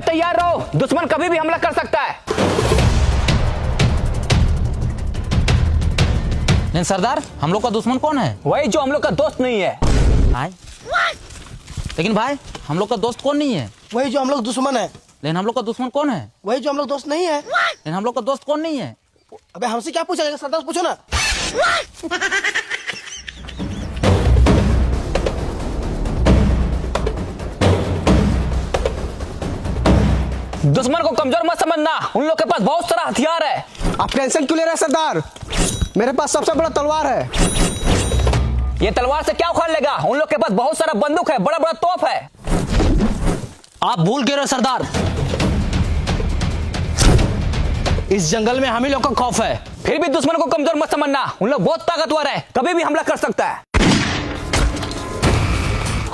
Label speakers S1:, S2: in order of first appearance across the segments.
S1: पे तैयार रहो, दुश्मन कभी भी हमला कर सकता है।
S2: लेकिन सरदार, हम लोग का दुश्मन कौन है?
S1: वही जो हम लोग का दोस्त नहीं है।
S2: भाई, लेकिन भाई हम लोग का दोस्त कौन नहीं है?
S3: वही जो हम लोग दुश्मन है।
S2: लेकिन हम लोग का दुश्मन कौन है?
S3: वही जो हम लोग दोस्त नहीं है।
S2: लेकिन हम लोग का दोस्त कौन नहीं है?
S3: अबे हमसे क्या पूछा जाएगा, सरदार पूछो ना।
S1: दुश्मन को कमजोर मत समझना, उन लोग के पास बहुत सारा हथियार है।
S3: आप टेंशन क्यों ले रहे हैं सरदार? मेरे पास सबसे बड़ा तलवार है।
S1: ये तलवार से क्या उखाड़ लेगा? उन लोग के पास बहुत सारा बंदूक है, बड़ा बड़ा तोप है।
S2: आप भूल गए सरदार, इस जंगल में हम ही लोग का खौफ है।
S1: फिर भी दुश्मन को कमजोर मत समझना, उन लोग बहुत ताकतवर है, कभी भी हमला कर सकता है।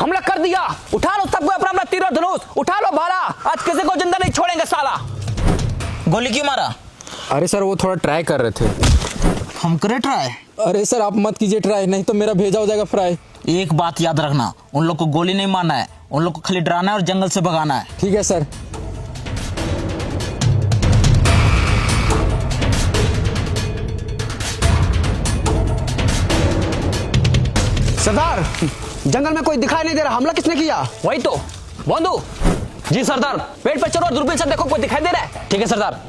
S1: हमला कर दिया, उठा लो सबको अपना अपना तीर और धनुष, उठा लो भाला, आज किसी को जिंदा नहीं छोड़ेंगे साला।
S2: गोली क्यों मारा?
S4: अरे सर, वो थोड़ा ट्राई कर रहे थे।
S2: हम करे ट्राई?
S4: अरे सर, आप मत कीजिए ट्राई, नहीं तो मेरा भेजा हो जाएगा फ्राई।
S2: एक बात याद रखना, उन लोग को गोली नहीं मारना है, उन लोग को खाली डराना है और जंगल से भगाना है।
S4: ठीक है सर।
S3: सरदार, जंगल में कोई दिखाई नहीं दे रहा, हमला किसने किया?
S1: वही तो बंधु।
S2: जी सरदार।
S1: पेड़ पे चढ़ो और दूरबीन से देखो कोई दिखाई दे रहा है।
S2: ठीक है सरदार।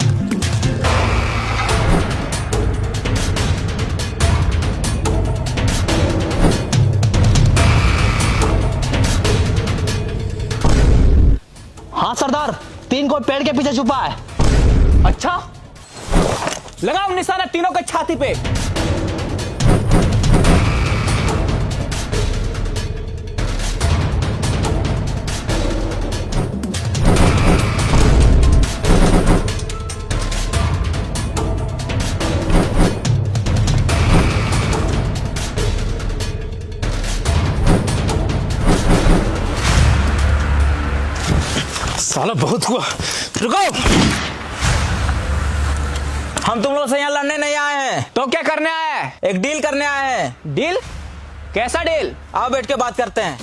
S2: हाँ सरदार, 3 को पेड़ के पीछे छुपा है।
S1: अच्छा, लगाओ निशाना तीनों के छाती पे।
S4: साला बहुत हुआ।
S2: रुको, हम तुम लोग से यहाँ लड़ने नहीं आए हैं,
S1: तो क्या करने आया है?
S2: एक डील करने आए हैं।
S1: डील? कैसा डील?
S2: आओ बैठ के बात करते हैं।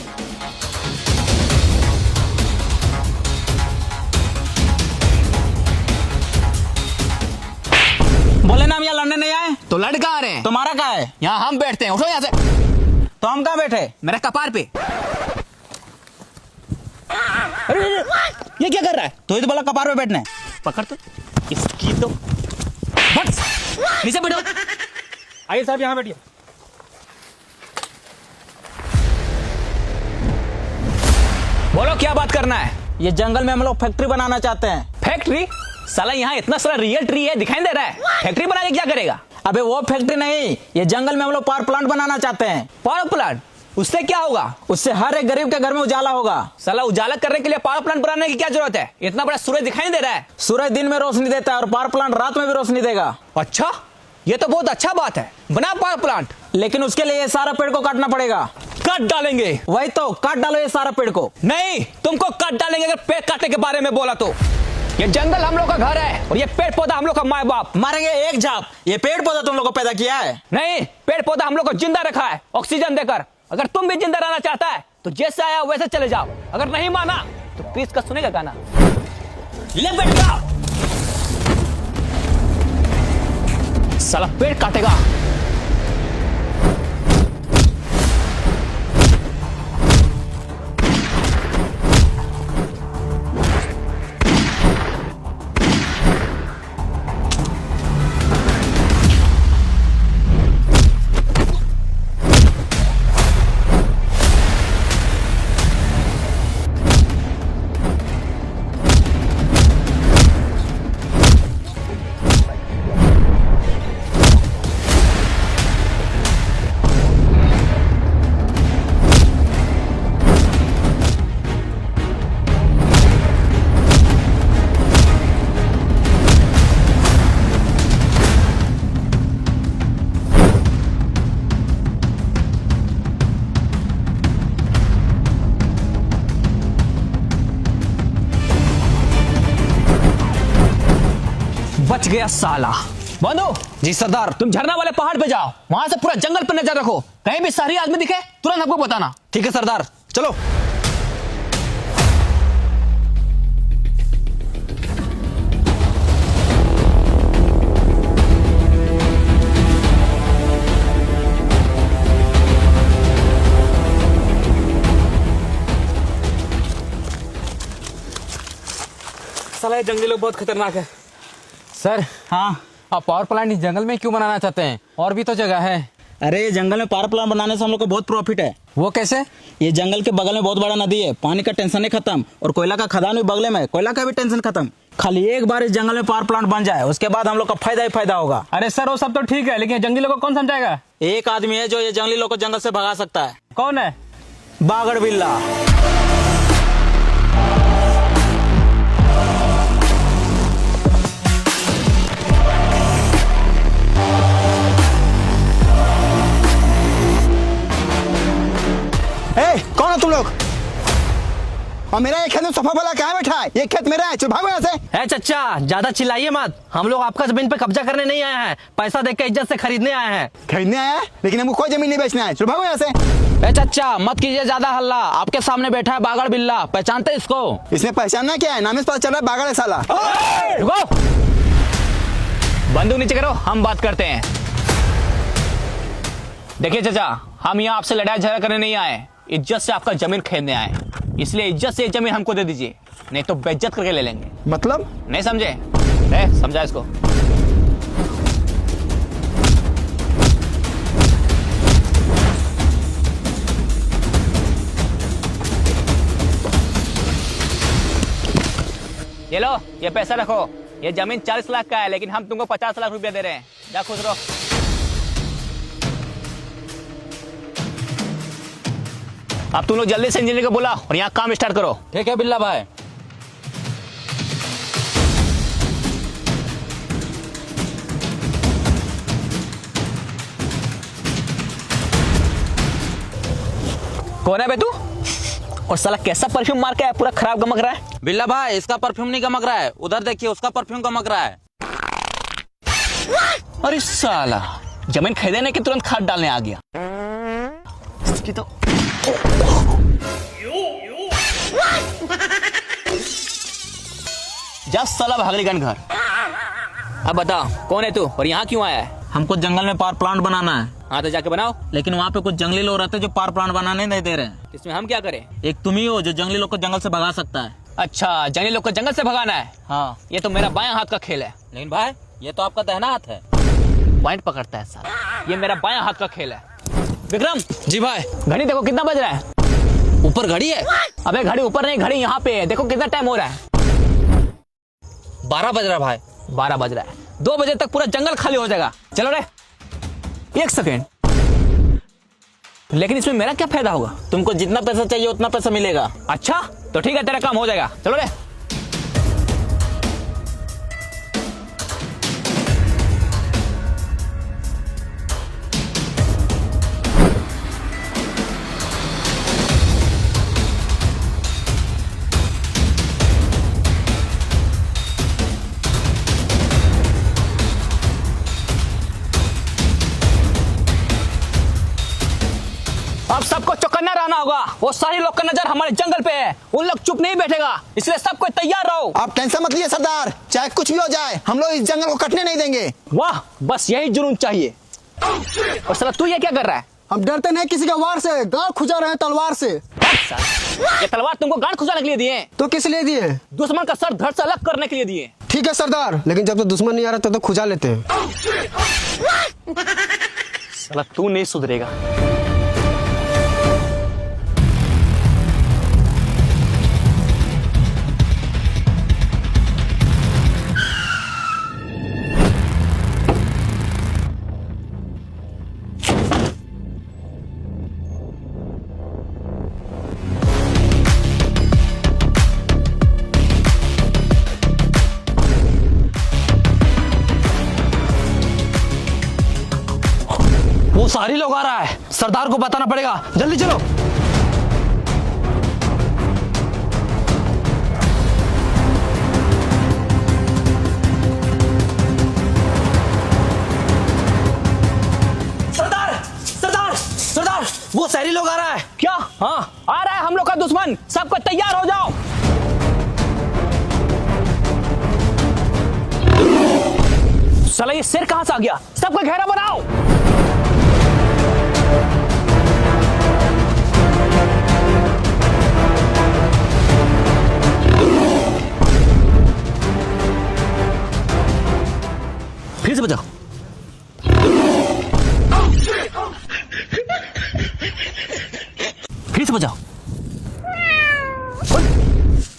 S2: बोले ना हम यहाँ लड़ने नहीं आए।
S1: तो लड़का आ रहे हैं।
S2: तुम्हारा क्या है?
S1: यहाँ हम बैठते हैं, उठो यहाँ से।
S2: तो हम कहाँ बैठे?
S1: मेरे कपार पे। अरे ये क्या कर रहा है?
S2: तो ही तो बोला कपार पे बैठने।
S1: पकड़ तो इसकी तो बट नीचे बैठो।
S4: आइए साहब, यहाँ बैठिए।
S1: बोलो क्या बात करना है?
S2: ये जंगल में हम लोग फैक्ट्री बनाना चाहते हैं।
S1: फैक्ट्री? साला यहाँ इतना सारा रियल ट्री है, दिखाई दे रहा है। फैक्ट्री बना के क्या करेगा?
S2: अबे वो फैक्ट्री नहीं, ये जंगल में हम लोग पावर प्लांट बनाना चाहते हैं।
S1: Power plant? उससे क्या होगा?
S2: उससे हर एक गरीब के घर में उजाला होगा।
S1: साला उजाला करने के लिए पावर प्लांट बनाने की क्या जरूरत है? इतना बड़ा सूरज दिखाई दे रहा है।
S2: सूरज दिन में रोशनी देता है और पावर प्लांट रात में भी रोशनी देगा।
S1: अच्छा, ये तो बहुत अच्छा बात है, बना पावर प्लांट।
S2: लेकिन उसके लिए ये सारा पेड़ को काटना पड़ेगा।
S1: काट डालेंगे।
S2: वही तो, काट डालो ये सारा पेड़ को।
S1: नहीं, तुमको काट डालेंगे अगर पेड़ काटने के बारे में बोला तो। ये जंगल हम लोग का घर है और ये पेड़ पौधा हम लोग का माँ बाप।
S2: मारेंगे एक झाप। ये पेड़ पौधा तुम लोग को पैदा किया है?
S1: नहीं, पेड़ पौधा हम लोग को जिंदा रखा है ऑक्सीजन देकर। अगर तुम भी जिंदा रहना चाहता है तो जैसे आया वैसे चले जाओ, अगर नहीं माना तो क्रिस का सुनेगा गाना। ले बैठ जा। साला पेड़ काटेगा। बच गया साला। बंधु।
S2: जी सरदार।
S1: तुम झरना वाले पहाड़ पे जाओ, वहां से पूरा जंगल पर नजर रखो, कहीं भी शहरी आदमी दिखे तुरंत हमको बताना।
S2: ठीक है सरदार, चलो।
S4: साला ये जंगली लोग बहुत खतरनाक है। सर
S2: हाँ।
S4: आप पावर प्लांट इस जंगल में क्यों बनाना चाहते हैं? और भी तो जगह है।
S2: अरे ये जंगल में पावर प्लांट बनाने से हम लोग को बहुत प्रॉफिट है।
S4: वो कैसे?
S2: ये जंगल के बगल में बहुत बड़ा नदी है, पानी का टेंशन ही खत्म, और कोयला का खदान भी बगल में है, कोयला का भी टेंशन खत्म। खाली एक बार इस जंगल में पावर प्लांट बन जाए, उसके बाद हम लोग का फायदा ही फायदा होगा।
S1: अरे सर वो सब तो ठीक है, लेकिन जंगली लोगों को कौन समझाएगा?
S2: एक आदमी है जो ये जंगली लोग को जंगल से भगा सकता है।
S1: कौन है?
S2: बागड़ बिल्ला।
S3: ए, कौन हो तुम लोग? और मेरा ये खेत में सफा वाला कहाँ बैठा है? ये खेत मेरा है, चल भागो यहाँ से।
S1: है चचा, ज्यादा चिल्लाइए मत। हम लोग आपका जमीन पे कब्जा करने नहीं आए हैं, पैसा देकर इज्जत से खरीदने आए हैं।
S3: खरीदने आया है, लेकिन हमको कोई जमीन नहीं बेचना है, चल भागो यहाँ से।
S2: ए चाचा मत कीजिए ज्यादा हल्ला, आपके सामने बैठा है बागड़ बिल्ला, पहचानते इसको?
S3: इसमें पहचानना क्या है? नाम से पता चल रहा है बागड़ है साला।
S1: रुको, बंदूक नीचे करो, हम बात करते हैं। देखिए चचा, हम यहाँ आपसे लड़ाई झगड़ा करने नहीं आए, इज्जत से आपका जमीन खरीदने आए, इसलिए इज्जत से ये जमीन हमको दे दीजिए, नहीं तो बेइज्जत करके ले लेंगे।
S3: मतलब?
S1: नहीं समझे? समझा इसको। ये लो, ये पैसा रखो। ये जमीन 40 लाख का है, लेकिन हम तुमको 50 लाख रुपया दे रहे हैं। जा खुश रहो। अब तुम लोग जल्दी से इंजीनियर को बुला और यहाँ काम स्टार्ट करो।
S2: ठीक है बिल्ला भाई।
S1: कौन है बे तू? और साला कैसा परफ्यूम मार के है, पूरा खराब गमक रहा है।
S2: बिल्ला भाई इसका परफ्यूम नहीं गमक रहा है, उधर देखिए उसका परफ्यूम गमक रहा है।
S1: अरे साला, जमीन खरीदने के तुरंत खाद डालने आ गया। इसकी तो जा साला भागलीगंज घर। अब बता कौन है तू और यहाँ क्यों आया है?
S2: हमको जंगल में पावर प्लांट बनाना है।
S1: हाँ तो जाके बनाओ।
S2: लेकिन वहाँ पे कुछ जंगली लोग रहते हैं जो पावर प्लांट बनाने नहीं दे रहे हैं।
S1: इसमें हम क्या करें?
S2: एक तुम ही हो जो जंगली लोग को जंगल से भगा सकता है।
S1: अच्छा, जंगली लोग को जंगल से भगाना है?
S2: हाँ।
S1: ये तो मेरा बायां हाथ का खेल है।
S2: लेकिन भाई ये तो आपका दाहिना हाथ है।
S1: पॉइंट पकड़ता है साला, ये मेरा बायां हाथ का खेल है। विक्रम
S2: जी भाई।
S1: घड़ी देखो कितना बज रहा है।
S2: ऊपर घड़ी है?
S1: अबे घड़ी ऊपर नहीं, घड़ी यहाँ पे है, देखो कितना टाइम हो रहा है।
S2: 12 बज रहा भाई।
S1: 12 बज रहा है। 2 बजे तक पूरा जंगल खाली हो जाएगा। चलो रे, 1 सेकेंड। लेकिन इसमें मेरा क्या फायदा होगा?
S2: तुमको जितना पैसा चाहिए उतना पैसा मिलेगा।
S1: अच्छा तो ठीक है, तेरा काम हो जाएगा। चलो रे। अब सबको चौकन्ना रहना होगा। वो सारे लोग का नजर हमारे जंगल पे है, उन लोग चुप नहीं बैठेगा, इसलिए सबको तैयार रहो।
S3: आप टेंशन मत लीजिए सरदार, चाहे कुछ भी हो जाए हम लोग इस जंगल को कटने नहीं देंगे।
S1: वाह, बस यही जुनून चाहिए। और साला तू ये क्या कर रहा है?
S3: हम डरते नहीं किसी का वार से, गांव खुजा रहे हैं तलवार से।
S1: ये तलवार तुमको गांड खुजाने के लिए दिए?
S3: तो किस लिए दिए?
S1: दुश्मन का सर धड़ से अलग करने के लिए दिए।
S3: ठीक है सरदार, लेकिन जब तो दुश्मन नहीं आ रहा तब तो खुजा लेते हैं।
S1: साला तू नहीं सुधरेगा। वो सारी लोग आ रहा है, सरदार को बताना पड़ेगा, जल्दी चलो। सरदार सरदार सरदार, वो शहरी लोग आ रहा है। क्या? हाँ आ रहा है हम लोग का दुश्मन, सबको तैयार हो जाओ। साला ये शेर कहां से आ गया? सबको घेरा बनाओ।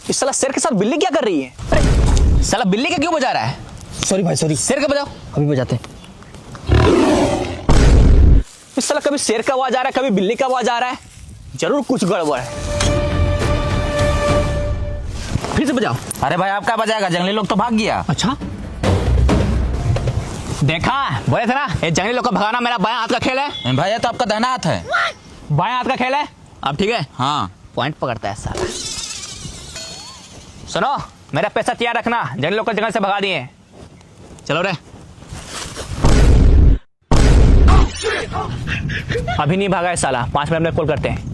S1: इस साला शेर के साथ बिल्ली क्या कर रही है? अरे साला बिल्ली के क्यों बजा रहा है?
S2: सॉरी भाई सॉरी।
S1: शेर का बजाओ।
S2: अभी बजाते।
S1: इस साला कभी शेर का आवाज आ रहा है, कभी बिल्ली का आवाज आ रहा है। जरूर कुछ गड़बड़ है। फिर से बजाओ।
S2: अरे भाई आप क्या बजाएगा, जंगली लोग तो भाग गया।
S1: अच्छा देखा, बोले थे ना ये जंगली लोग को भगाना मेरा बायां हाथ का खेल है।
S2: भाई ये तो आपका दाहिना हाथ है।
S1: बायां हाथ का खेल है। अब ठीक है,
S2: हाँ
S1: पॉइंट पकड़ता है साला। सुनो, मेरा पैसा तैयार रखना, जंगली लोग को जंगल से भगा दिए। चलो रे। अभी नहीं भागा है साला, 5 मिनट में कॉल करते हैं।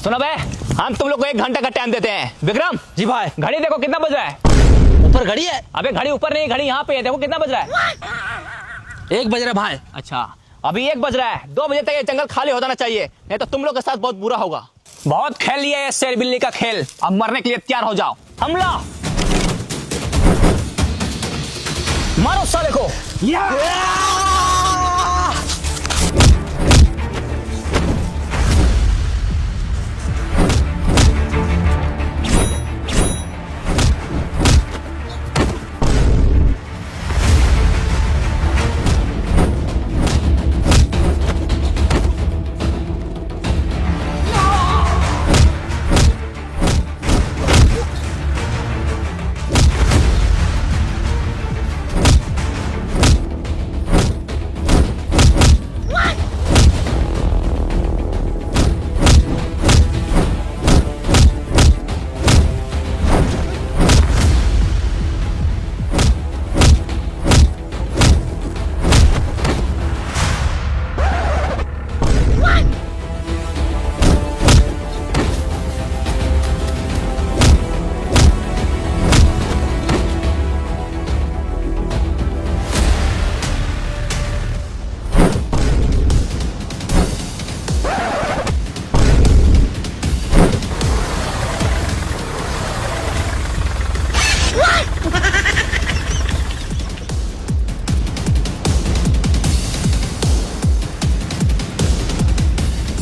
S1: सुनो बे, हम तुम लोग को 1 घंटा का टाइम देते हैं। विक्रम
S2: जी भाई।
S1: घड़ी देखो कितना बज रहा है।
S2: ऊपर घड़ी है।
S1: अबे घड़ी ऊपर नहीं, घड़ी यहाँ पे है, देखो कितना बज रहा है।
S2: 1 बज रहा भाई।
S1: अच्छा अभी 1 बज रहा है, 2 बजे तक ये जंगल खाली हो जाना चाहिए, नहीं तो तुम लोग के साथ बहुत बुरा होगा। बहुत खेल लिया ये शेर बिल्ली का खेल, अब मरने के लिए तैयार हो जाओ। हमला मारो साले को।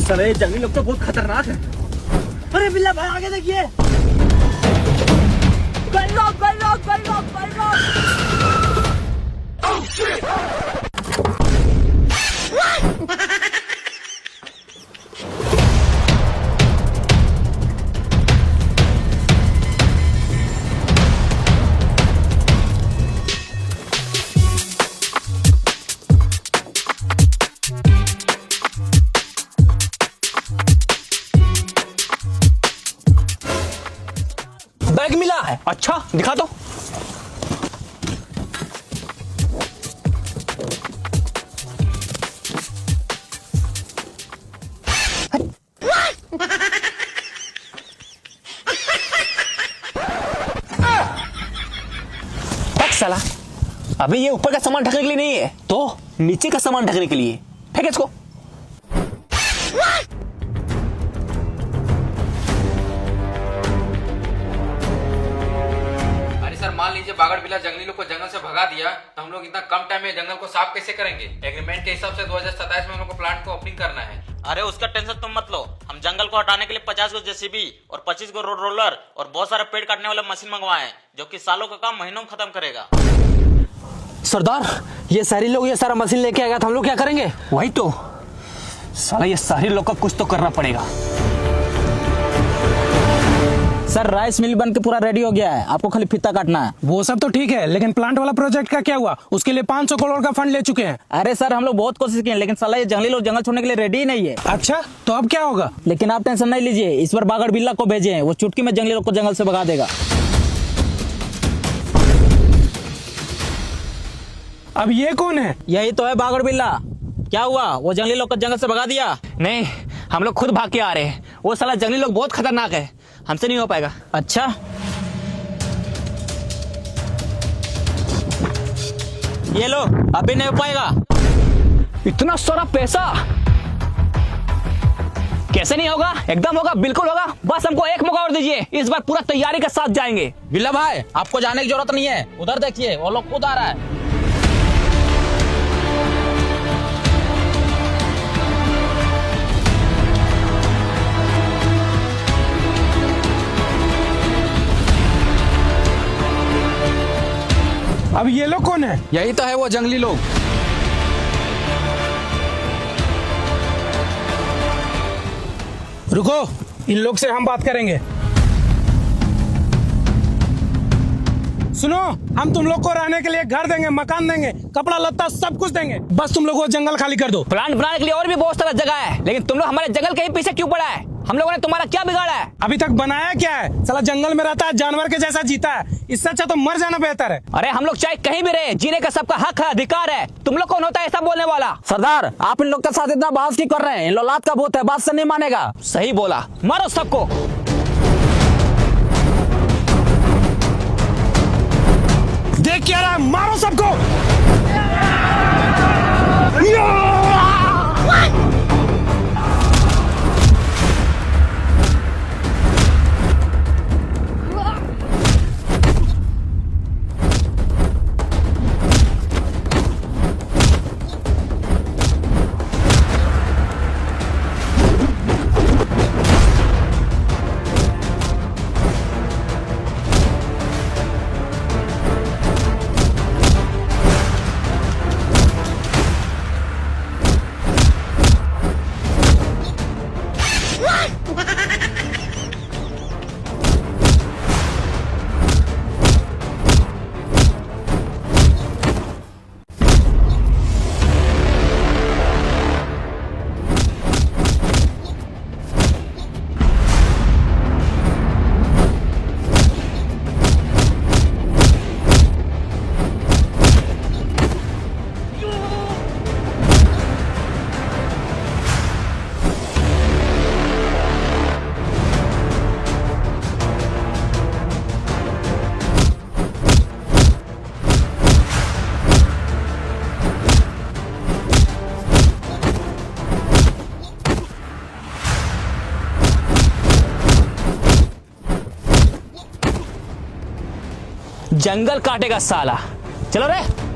S2: साले ये जंगली लोग तो बहुत खतरनाक है। अरे बिल्ला भाई आगे देखिए।
S1: बैग मिला है। अच्छा दिखा दो। साला अभी ये ऊपर का सामान ढकने के लिए नहीं है, तो नीचे का सामान ढकने के लिए। फेंक इसको।
S4: मान लीजिए बागड़ बिल्ला जंगली लोग को जंगल से भगा दिया, तो हम लोग इतना कम टाइम में जंगल को साफ कैसे करेंगे? एग्रीमेंट के हिसाब से 2027 में हम लोग को प्लांट को ओपनिंग करना है।
S2: अरे उसका टेंशन तुम मत लो, हम जंगल को हटाने के लिए 50 गो जेसीबी और 25 गो रोड रोलर और बहुत सारा पेड़ काटने वाला मशीन मंगवाए हैं, जो कि सालों का काम महीनों में खत्म करेगा।
S5: सरदार, ये सारी लोग ये सारा मशीन लेके आएगा तो हम लोग क्या करेंगे?
S1: वही तो साला, ये सारे लोग का कुछ तो करना पड़ेगा।
S2: सर राइस मिल बन के पूरा रेडी हो गया है, आपको खाली फीता काटना है।
S5: वो सब तो ठीक है, लेकिन प्लांट वाला प्रोजेक्ट का क्या हुआ? उसके लिए 500 करोड़ का फंड ले चुके हैं।
S2: अरे सर हम लोग बहुत कोशिश किए, लेकिन साला ये जंगली लोग जंगल छोड़ने के लिए रेडी ही नहीं है।
S5: अच्छा तो अब क्या होगा?
S2: लेकिन आप टेंशन नहीं लीजिए, इस बार बागड़ बिल्ला को भेजे हैं, वो चुटकी में जंगली लोग को जंगल से भगा देगा।
S5: अब ये कौन है?
S2: यही तो है बागड़ बिल्ला। क्या हुआ, वो जंगली लोग को जंगल से भगा दिया?
S1: नहीं, हम लोग खुद भाग के आ रहे हैं। वो साला जंगली लोग बहुत खतरनाक है, हमसे नहीं हो पाएगा।
S2: अच्छा ये लो, अभी नहीं हो पाएगा।
S1: इतना सारा पैसा कैसे नहीं होगा? एकदम होगा, बिल्कुल होगा। बस हमको एक मौका और दीजिए, इस बार पूरा तैयारी के साथ जाएंगे।
S2: बिल्ला भाई आपको जाने की जरूरत नहीं है, उधर देखिए वो लोग खुद आ रहा है।
S6: अब ये लोग कौन है?
S4: यही तो है वो जंगली लोग।
S6: रुको, इन लोग से हम बात करेंगे। सुनो, हम तुम लोग को रहने के लिए घर देंगे, मकान देंगे, कपड़ा लत्ता सब कुछ देंगे, बस तुम लोग वो जंगल खाली कर दो।
S1: प्लांट बनाने के लिए और भी बहुत सारा जगह है, लेकिन तुम लोग हमारे जंगल के ही पीछे क्यों पड़ा है? हम लोगों ने तुम्हारा क्या बिगाड़ा है?
S6: अभी तक बनाया क्या है? साला जंगल में रहता है, जानवर के जैसा जीता है, इससे अच्छा तो मर जाना बेहतर है।
S1: अरे हम लोग चाहे कहीं भी रहे, जीने का सबका हक है, अधिकार है। तुम लोग कौन होता है ऐसा बोलने वाला?
S2: सरदार, आप इन लोग के साथ इतना बहस क्यों कर रहे हैं? इन लोग लात का भूत है, बात से नहीं मानेगा।
S1: सही बोला, मारो सबको।
S6: देख क्या रहा है, मारो सबको।
S1: जंगल काटेगा साला। चलो रे।